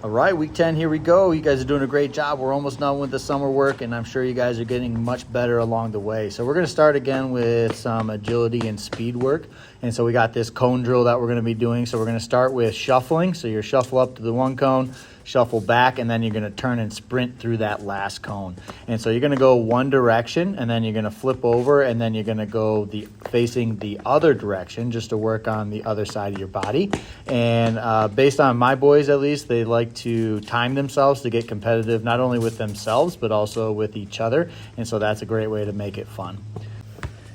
All right, week 10, here we go. You guys are doing a great job. We're almost done with the summer work, and I'm sure you guys are getting much better along the way. So we're going to start again with some agility and speed work. And so we got this cone drill that we're going to be doing. So we're going to start with shuffling. So you shuffle up to the one cone, shuffle back, and then you're going to turn and sprint through that last cone. And so you're going to go one direction, and then you're going to flip over, and then you're going to go facing the other direction just to work on the other side of your body. And based on my boys, at least, they like to time themselves to get competitive, not only with themselves, but also with each other. And so that's a great way to make it fun.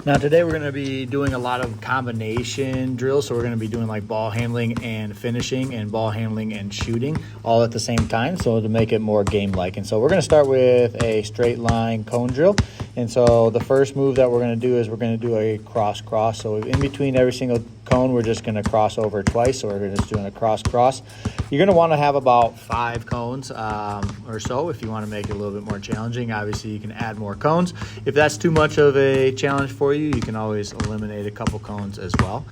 Now today we're going to be doing a lot of combination drills. So we're going to be doing like ball handling and finishing and ball handling and shooting all at the same time. So to make it more game-like. And so we're going to start with a straight line cone drill. And so the first move that we're going to do is we're going to do a cross-cross. So in between every single cone, we're just going to cross over twice. So we're just doing a cross-cross. You're going to want to have about 5 cones or so if you want to make it a little bit more challenging. Obviously, you can add more cones. If that's too much of a challenge for you, you can always eliminate a couple cones as well.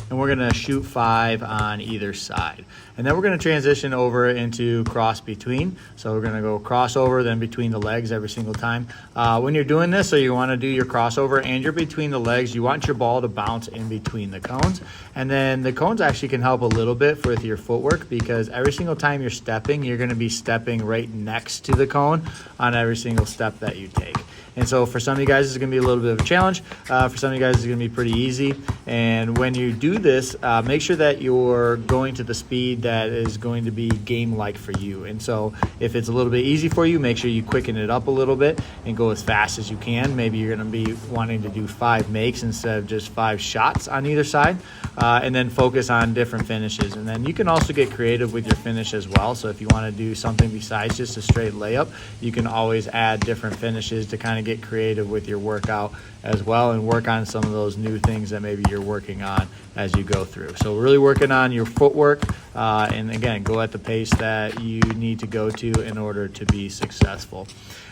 And we're going to shoot 5 on either side. And then we're going to transition over into cross between. So we're going to go crossover, then between the legs every single time. When you're doing this, so you want to do your crossover and you're between the legs, you want your ball to bounce in between the cones. And then the cones actually can help a little bit with your footwork, because every single time you're stepping, you're going to be stepping right next to the cone on every single step that you take. And so for some of you guys, it's going to be a little bit of a challenge. For some of you guys, it's going to be pretty easy. And when you do this, make sure that you're going to the speed that is going to be game-like for you. And so if it's a little bit easy for you, make sure you quicken it up a little bit and go as fast as you can. Maybe you're going to be wanting to do 5 makes instead of just 5 shots on either side. And then focus on different finishes. And then you can also get creative with your finish as well. So if you want to do something besides just a straight layup, you can always add different finishes to kind of get creative with your workout as well, and work on some of those new things that maybe you're working on as you go through. So really working on your footwork, and again, go at the pace that you need to go to in order to be successful.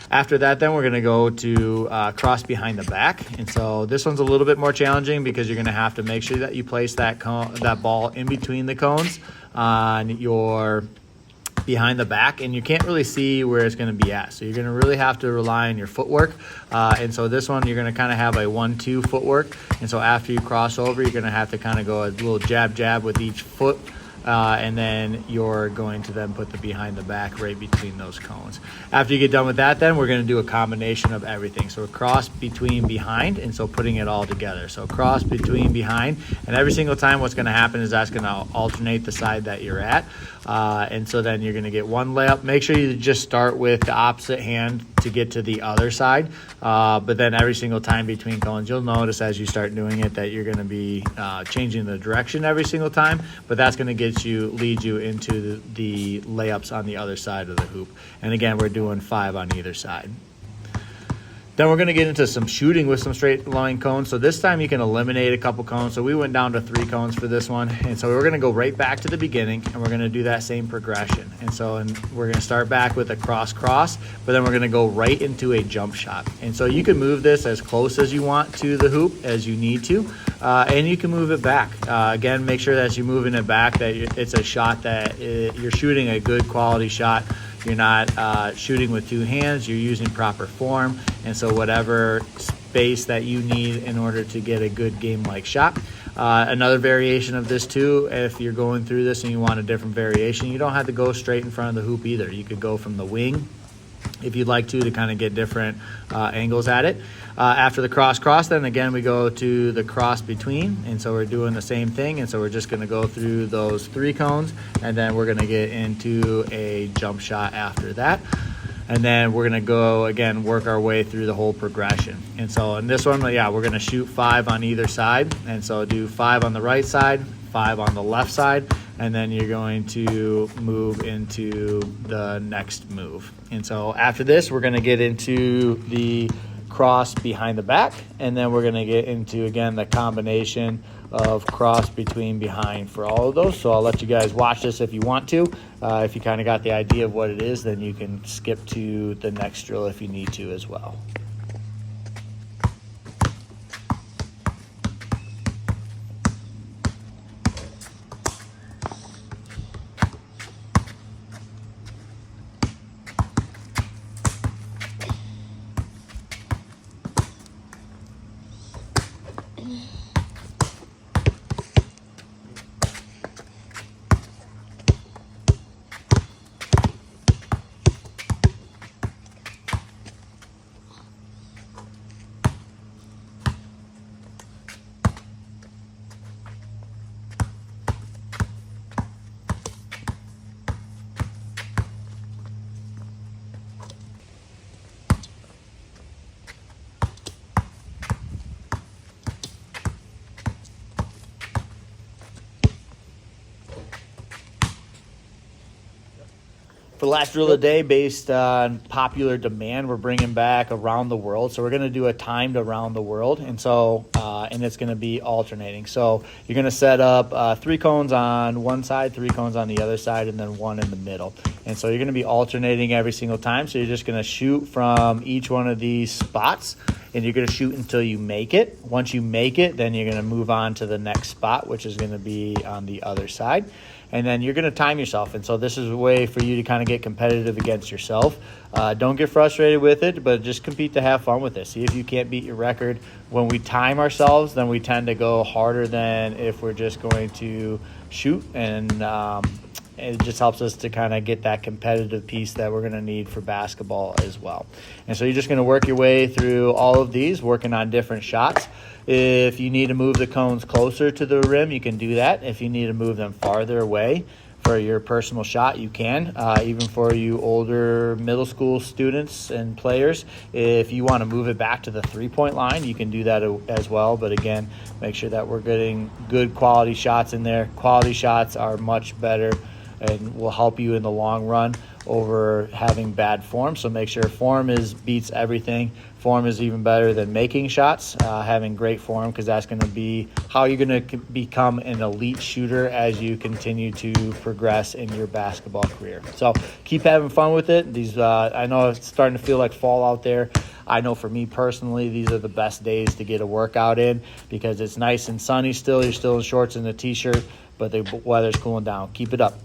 After that, then we're going to go to cross behind the back. And so this one's a little bit more challenging because you're going to have to make sure that you place that ball in between the cones on your behind the back, and you can't really see where it's going to be at. So you're going to really have to rely on your footwork. And so this one, you're going to kind of have a 1-2 footwork. And so after you cross over, you're going to have to kind of go a little jab with each foot. And then you're going to then put the behind the back right between those cones. After you get done with that, then we're going to do a combination of everything. So a cross between behind, and so putting it all together. So cross between behind, and every single time what's going to happen is that's going to alternate the side that you're at. And so then you're going to get one layup. Make sure you just start with the opposite hand to get to the other side. But then every single time between cones, you'll notice as you start doing it that you're going to be changing the direction every single time. But that's going to lead you into the layups on the other side of the hoop. And again, we're doing 5 on either side. Then we're going to get into some shooting with some straight line cones. So this time you can eliminate a couple cones. So we went down to 3 cones for this one. And so we're going to go right back to the beginning, and we're going to do that same progression. And we're going to start back with a cross, but then we're going to go right into a jump shot. And so you can move this as close as you want to the hoop as you need to. And you can move it back. Again, make sure that as you're moving it back that it's a shot that you're shooting a good quality shot. You're not shooting with 2 hands. You're using proper form. And so whatever space that you need in order to get a good game-like shot. Another variation of this too, if you're going through this and you want a different variation, you don't have to go straight in front of the hoop either. You could go from the wing if you'd like to kind of get different angles at it. After the cross, then again we go to the cross between, and so we're doing the same thing. And so we're just going to go through those 3 cones, and then we're going to get into a jump shot after that. And then we're going to go again, work our way through the whole progression. And so in this one, we're going to shoot 5 on either side. And so do 5 on the right side, 5 on the left side, and then you're going to move into the next move. And so after this, we're going to get into the cross behind the back, and then we're going to get into, again, the combination of cross between behind for all of those. So I'll let you guys watch this if you want to. If you kind of got the idea of what it is, then you can skip to the next drill if you need to as well. For the last drill of the day, based on popular demand, we're bringing back around the world. So we're going to do a timed around the world, and so and it's going to be alternating. So you're going to set up 3 cones on one side, 3 cones on the other side, and then 1 in the middle. And so you're going to be alternating every single time. So you're just going to shoot from each one of these spots, and you're going to shoot until you make it. Once you make it, then you're going to move on to the next spot, which is going to be on the other side. And then you're going to time yourself. And so this is a way for you to kind of get competitive against yourself. Don't get frustrated with it, but just compete to have fun with it. See if you can't beat your record. When we time ourselves, then we tend to go harder than if we're just going to shoot. And it just helps us to kind of get that competitive piece that we're going to need for basketball as well. And so you're just going to work your way through all of these, working on different shots. If you need to move the cones closer to the rim, you can do that. If you need to move them farther away for your personal shot, you can. Even for you older middle school students and players, if you want to move it back to the three-point line, you can do that as well. But again, make sure that we're getting good quality shots in there. Quality shots are much better and will help you in the long run over having bad form. So make sure form beats everything. Form is even better than making shots, having great form, because that's going to be how you're going to become an elite shooter as you continue to progress in your basketball career. So keep having fun with it. These I know it's starting to feel like fall out there. I know for me personally, these are the best days to get a workout in because it's nice and sunny still. You're still in shorts and a t-shirt, but the weather's cooling down. Keep it up.